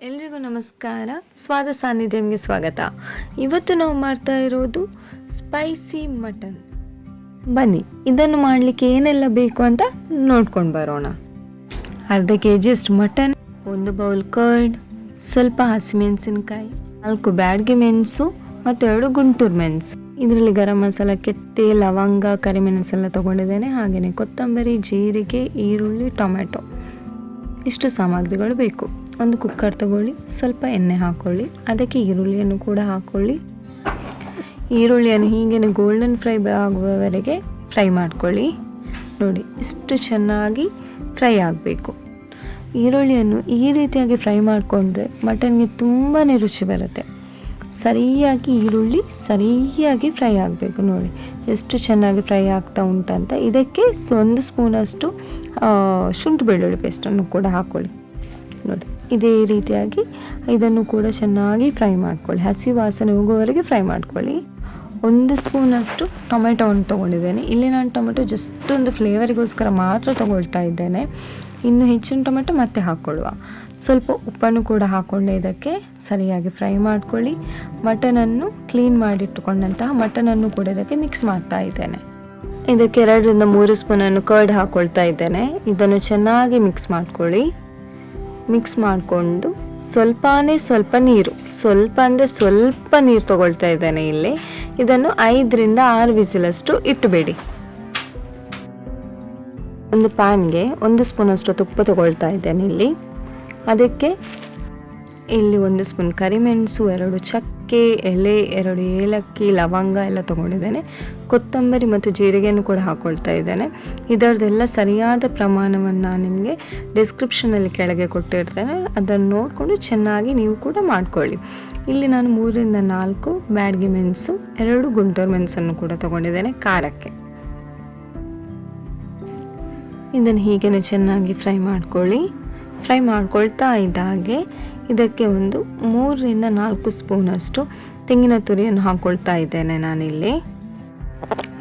ಎಲ್ರಿಗೂ ನಮಸ್ಕಾರ. ಸ್ವಾದ ಸಾನ್ನಿಧ್ಯಂಗೆ ಸ್ವಾಗತ. ಇವತ್ತು ನಾವು ಮಾಡ್ತಾ ಇರೋದು ಸ್ಪೈಸಿ ಮಟನ್. ಬನ್ನಿ ಇದನ್ನು ಮಾಡಲಿಕ್ಕೆ ಏನೆಲ್ಲ ಬೇಕು ಅಂತ ನೋಡ್ಕೊಂಡು ಬರೋಣ. ಅರ್ಧ kg ಅಷ್ಟು ಮಟನ್, 1 ಬೌಲ್ ಕರ್ಡ್, ಸ್ವಲ್ಪ ಹಸಿಮೆಣಸಿನಕಾಯಿ, 4 ಬ್ಯಾಡಗಿ ಮೆಣಸು ಮತ್ತು 2 ಗುಂಟೂರು ಮೆಣಸು. ಇದರಲ್ಲಿ ಗರಂ ಮಸಾಲ, ಕೆತ್ತೆ, ಲವಂಗ, ಕರಿಮೆಣಸೆಲ್ಲ ತೊಗೊಂಡಿದ್ದೇನೆ. ಹಾಗೆಯೇ ಕೊತ್ತಂಬರಿ, ಜೀರಿಗೆ, ಈರುಳ್ಳಿ, ಟೊಮೆಟೊ, ಇಷ್ಟು ಸಾಮಗ್ರಿಗಳು ಬೇಕು. ಒಂದು ಕುಕ್ಕರ್ ತಗೊಳ್ಳಿ, ಸ್ವಲ್ಪ ಎಣ್ಣೆ ಹಾಕ್ಕೊಳ್ಳಿ, ಅದಕ್ಕೆ ಈರುಳ್ಳಿಯನ್ನು ಕೂಡ ಹಾಕ್ಕೊಳ್ಳಿ. ಈರುಳ್ಳಿಯನ್ನು ಹೀಗೇ ಗೋಲ್ಡನ್ ಫ್ರೈ ಆಗುವವರೆಗೆ ಫ್ರೈ ಮಾಡ್ಕೊಳ್ಳಿ. ನೋಡಿ, ಇಷ್ಟು ಚೆನ್ನಾಗಿ ಫ್ರೈ ಆಗಬೇಕು. ಈರುಳ್ಳಿಯನ್ನು ಈ ರೀತಿಯಾಗಿ ಫ್ರೈ ಮಾಡಿಕೊಂಡ್ರೆ ಮಟನ್ಗೆ ತುಂಬಾ ರುಚಿ ಬರುತ್ತೆ. ಸರಿಯಾಗಿ ಈರುಳ್ಳಿ ಸರಿಯಾಗಿ ಫ್ರೈ ಆಗಬೇಕು. ನೋಡಿ ಎಷ್ಟು ಚೆನ್ನಾಗಿ ಫ್ರೈ ಆಗ್ತಾ ಉಂಟಂತ. ಇದಕ್ಕೆ 1 ಸ್ಪೂನಷ್ಟು ಶುಂಠಿ ಬೆಳ್ಳುಳ್ಳಿ ಪೇಸ್ಟನ್ನು ಕೂಡ ಹಾಕ್ಕೊಳ್ಳಿ. ನೋಡಿ, ಇದೇ ರೀತಿಯಾಗಿ ಇದನ್ನು ಕೂಡ ಚೆನ್ನಾಗಿ ಫ್ರೈ ಮಾಡ್ಕೊಳ್ಳಿ. ಹಸಿ ವಾಸನೆ ಹೋಗುವವರೆಗೆ ಫ್ರೈ ಮಾಡ್ಕೊಳ್ಳಿ. 1 ಸ್ಪೂನಷ್ಟು ಟೊಮೆಟೊವನ್ನು ತೊಗೊಂಡಿದ್ದೇನೆ. ಇಲ್ಲಿ ನಾನು ಟೊಮೆಟೊ ಜಸ್ಟ್ ಒಂದು ಫ್ಲೇವರಿಗೋಸ್ಕರ ಮಾತ್ರ ತೊಗೊಳ್ತಾ ಇದ್ದೇನೆ. ಇನ್ನು ಹೆಚ್ಚಿನ ಟೊಮೆಟೊ ಮತ್ತೆ ಹಾಕ್ಕೊಳ್ಳುವ. ಸ್ವಲ್ಪ ಉಪ್ಪನ್ನು ಕೂಡ ಹಾಕ್ಕೊಂಡೆ ಇದಕ್ಕೆ ಸರಿಯಾಗಿ ಫ್ರೈ ಮಾಡ್ಕೊಳ್ಳಿ. ಮಟನನ್ನು ಕ್ಲೀನ್ ಮಾಡಿಟ್ಟುಕೊಂಡಂತಹ ಮಟನನ್ನು ಕೂಡ ಇದಕ್ಕೆ ಮಿಕ್ಸ್ ಮಾಡ್ತಾ ಇದ್ದೇನೆ. ಇದಕ್ಕೆ 2 ರಿಂದ 3 ಸ್ಪೂನನ್ನು ಕರ್ಡ್ ಹಾಕ್ಕೊಳ್ತಾ ಇದ್ದೇನೆ. ಇದನ್ನು ಚೆನ್ನಾಗಿ ಮಿಕ್ಸ್ ಮಾಡ್ಕೊಳ್ಳಿ. ಮಿಕ್ಸ್ ಮಾಡಿಕೊಂಡು ಸ್ವಲ್ಪ ನೀರು, ಸ್ವಲ್ಪ ನೀರು ತೊಗೊಳ್ತಾ ಇದ್ದೇನೆ ಇಲ್ಲಿ. ಇದನ್ನು 5 ರಿಂದ 6 ವಿಸಿಲಷ್ಟು ಇಟ್ಟುಬೇಡಿ. ಒಂದು ಪ್ಯಾನ್ಗೆ 1 ಸ್ಪೂನಷ್ಟು ತುಪ್ಪ ತೊಗೊಳ್ತಾ ಇದ್ದೇನೆ ಇಲ್ಲಿ. ಅದಕ್ಕೆ ಇಲ್ಲಿ 1 ಸ್ಪೂನ್ ಕರಿಮೆಣಸು, 2 ಚಕ್ಕೆ ಎಲೆ, 2 ಏಲಕ್ಕಿ, ಲವಂಗ ಎಲ್ಲ ತೊಗೊಂಡಿದ್ದೇನೆ. ಕೊತ್ತಂಬರಿ ಮತ್ತು ಜೀರಿಗೆಯನ್ನು ಕೂಡ ಹಾಕ್ಕೊಳ್ತಾ ಇದ್ದೇನೆ. ಇದರದ್ದೆಲ್ಲ ಸರಿಯಾದ ಪ್ರಮಾಣವನ್ನು ನಾನು ನಿಮಗೆ ಡಿಸ್ಕ್ರಿಪ್ಷನಲ್ಲಿ ಕೆಳಗೆ ಕೊಟ್ಟಿರ್ತೇನೆ. ಅದನ್ನು ನೋಡಿಕೊಂಡು ಚೆನ್ನಾಗಿ ನೀವು ಕೂಡ ಮಾಡ್ಕೊಳ್ಳಿ. ಇಲ್ಲಿ ನಾನು 3 ರಿಂದ 4 ಬ್ಯಾಡಗಿ ಮೆಣಸು, 2 ಗುಂಟೂರು ಮೆಣಸನ್ನು ಕೂಡ ತೊಗೊಂಡಿದ್ದೇನೆ ಖಾರಕ್ಕೆ. ಇದನ್ನು ಹೀಗೆ ಚೆನ್ನಾಗಿ ಫ್ರೈ ಮಾಡ್ಕೊಳ್ಳಿ. ಫ್ರೈ ಮಾಡ್ಕೊಳ್ತಾ ಇದ್ದಾಗೆ ಇದಕ್ಕೆ ಒಂದು 3 ರಿಂದ 4 ಸ್ಪೂನಷ್ಟು ತೆಂಗಿನ ತುರಿಯನ್ನು ಹಾಕ್ಕೊಳ್ತಾ ಇದ್ದೇನೆ ನಾನಿಲ್ಲಿ.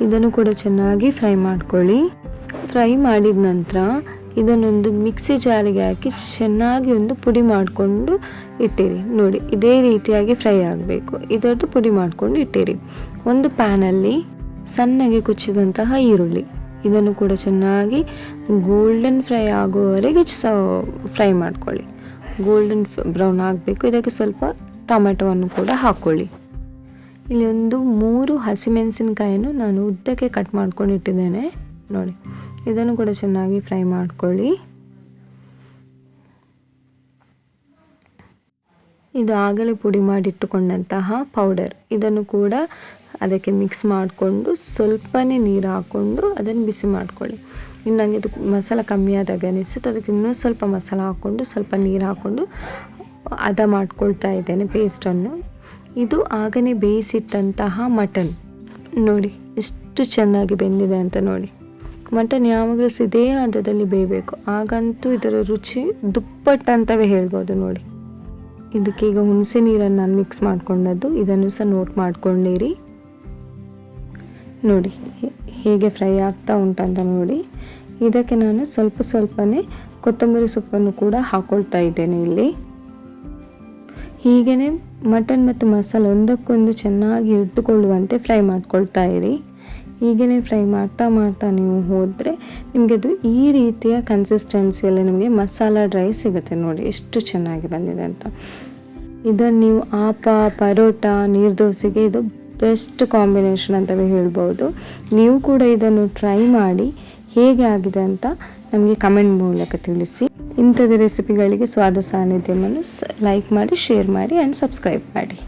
ಇದನ್ನು ಕೂಡ ಚೆನ್ನಾಗಿ ಫ್ರೈ ಮಾಡ್ಕೊಳ್ಳಿ. ಫ್ರೈ ಮಾಡಿದ ನಂತರ ಇದನ್ನೊಂದು ಮಿಕ್ಸಿ ಜಾರಿಗೆ ಹಾಕಿ ಚೆನ್ನಾಗಿ ಒಂದು ಪುಡಿ ಮಾಡಿಕೊಂಡು ಇಟ್ಟಿರಿ. ನೋಡಿ, ಇದೇ ರೀತಿಯಾಗಿ ಫ್ರೈ ಆಗಬೇಕು. ಇದರದ್ದು ಪುಡಿ ಮಾಡಿಕೊಂಡು ಇಟ್ಟಿರಿ. ಒಂದು ಪ್ಯಾನಲ್ಲಿ ಸಣ್ಣಗೆ ಕುಚ್ಚಿದಂತಹ ಈರುಳ್ಳಿ, ಇದನ್ನು ಕೂಡ ಚೆನ್ನಾಗಿ ಗೋಲ್ಡನ್ ಫ್ರೈ ಆಗುವವರೆಗೆ ಫ್ರೈ ಮಾಡ್ಕೊಳ್ಳಿ. ಗೋಲ್ಡನ್ ಬ್ರೌನ್ ಆಗಬೇಕು. ಇದಕ್ಕೆ ಸ್ವಲ್ಪ ಟೊಮೆಟೊವನ್ನು ಕೂಡ ಹಾಕ್ಕೊಳ್ಳಿ. ಇಲ್ಲಿ ಒಂದು 3 ಹಸಿಮೆಣಸಿನಕಾಯನ್ನು ನಾನು ಉದ್ದಕ್ಕೆ ಕಟ್ ಮಾಡ್ಕೊಂಡು ಇಟ್ಟಿದ್ದೇನೆ. ನೋಡಿ, ಇದನ್ನು ಕೂಡ ಚೆನ್ನಾಗಿ ಫ್ರೈ ಮಾಡ್ಕೊಳ್ಳಿ. ಇದು ಆಗಲೇ ಪುಡಿ ಮಾಡಿಟ್ಟುಕೊಂಡಂತಹ ಪೌಡರ್, ಇದನ್ನು ಕೂಡ ಅದಕ್ಕೆ ಮಿಕ್ಸ್ ಮಾಡಿಕೊಂಡು ಸ್ವಲ್ಪನೇ ನೀರು ಹಾಕ್ಕೊಂಡು ಅದನ್ನು ಬಿಸಿ ಮಾಡ್ಕೊಳ್ಳಿ. ಇನ್ನು ನನಗೆ ಇದು ಮಸಾಲ ಕಮ್ಮಿ ಆದಾಗ ಅನಿಸುತ್ತೆ, ಅದಕ್ಕೆ ಇನ್ನೂ ಸ್ವಲ್ಪ ಮಸಾಲ ಹಾಕ್ಕೊಂಡು ಸ್ವಲ್ಪ ನೀರು ಹಾಕ್ಕೊಂಡು ಹದ ಮಾಡ್ಕೊಳ್ತಾ ಇದ್ದೇನೆ ಪೇಸ್ಟನ್ನು. ಇದು ಆಗನೇ ಬೇಯಿಸಿಟ್ಟಂತಹ ಮಟನ್. ನೋಡಿ ಎಷ್ಟು ಚೆನ್ನಾಗಿ ಬೆಂದಿದೆ ಅಂತ. ನೋಡಿ, ಮಟನ್ ಯಾವಾಗಲೂ ಇದೇ ಹದದಲ್ಲಿ ಬೇಯಬೇಕು, ಆಗಂತೂ ಇದರ ರುಚಿ ದುಪ್ಪಟ್ಟಂತವೇ ಹೇಳ್ಬೋದು. ನೋಡಿ, ಇದಕ್ಕೀಗ ಹುಣಸೆ ನೀರನ್ನು ನಾನು ಮಿಕ್ಸ್ ಮಾಡ್ಕೊಂಡದ್ದು, ಇದನ್ನು ಸಹ ನೋಟ್ ಮಾಡ್ಕೊಂಡಿರಿ. ನೋಡಿ ಹೇಗೆ ಫ್ರೈ ಆಗ್ತಾ ಉಂಟಂತ ನೋಡಿ. ಇದಕ್ಕೆ ನಾನು ಸ್ವಲ್ಪನೇ ಕೊತ್ತಂಬರಿ ಸೊಪ್ಪನ್ನು ಕೂಡ ಹಾಕ್ಕೊಳ್ತಾ ಇದ್ದೇನೆ ಇಲ್ಲಿ. ಹೀಗೇ ಮಟನ್ ಮತ್ತು ಮಸಾಲೆ ಒಂದಕ್ಕೊಂದು ಚೆನ್ನಾಗಿ ಹಿಡಿದುಕೊಳ್ಳುವಂತೆ ಫ್ರೈ ಮಾಡ್ಕೊಳ್ತಾ ಇರಿ. ಹೀಗೇ ಫ್ರೈ ಮಾಡ್ತಾ ನೀವು ಹೋದರೆ ನಿಮಗೆ ಅದು ಈ ರೀತಿಯ ಕನ್ಸಿಸ್ಟೆನ್ಸಿಯಲ್ಲಿ ನಿಮಗೆ ಮಸಾಲ ಡ್ರೈ ಸಿಗುತ್ತೆ. ನೋಡಿ ಎಷ್ಟು ಚೆನ್ನಾಗಿ ಬಂದಿದೆ ಅಂತ. ಇದನ್ನು ನೀವು ಆಪ, ಪರೋಟ, ನೀರು ದೋಸೆಗೆ ಇದು ಬೆಸ್ಟ್ ಕಾಂಬಿನೇಷನ್ ಅಂತಲೇ ಹೇಳ್ಬೋದು. ನೀವು ಕೂಡ ಇದನ್ನು ಟ್ರೈ ಮಾಡಿ ಹೇಗೆ ಆಗಿದೆ ಅಂತ ನಮಗೆ ಕಮೆಂಟ್ ಮೂಲಕ ತಿಳಿಸಿ. ಇಂಥದ್ದು ರೆಸಿಪಿಗಳಿಗೆ ಸ್ವಾದ ಸಾನ್ನಿಧ್ಯವನ್ನು ಲೈಕ್ ಮಾಡಿ, ಶೇರ್ ಮಾಡಿ ಆ್ಯಂಡ್ ಸಬ್ಸ್ಕ್ರೈಬ್ ಮಾಡಿ.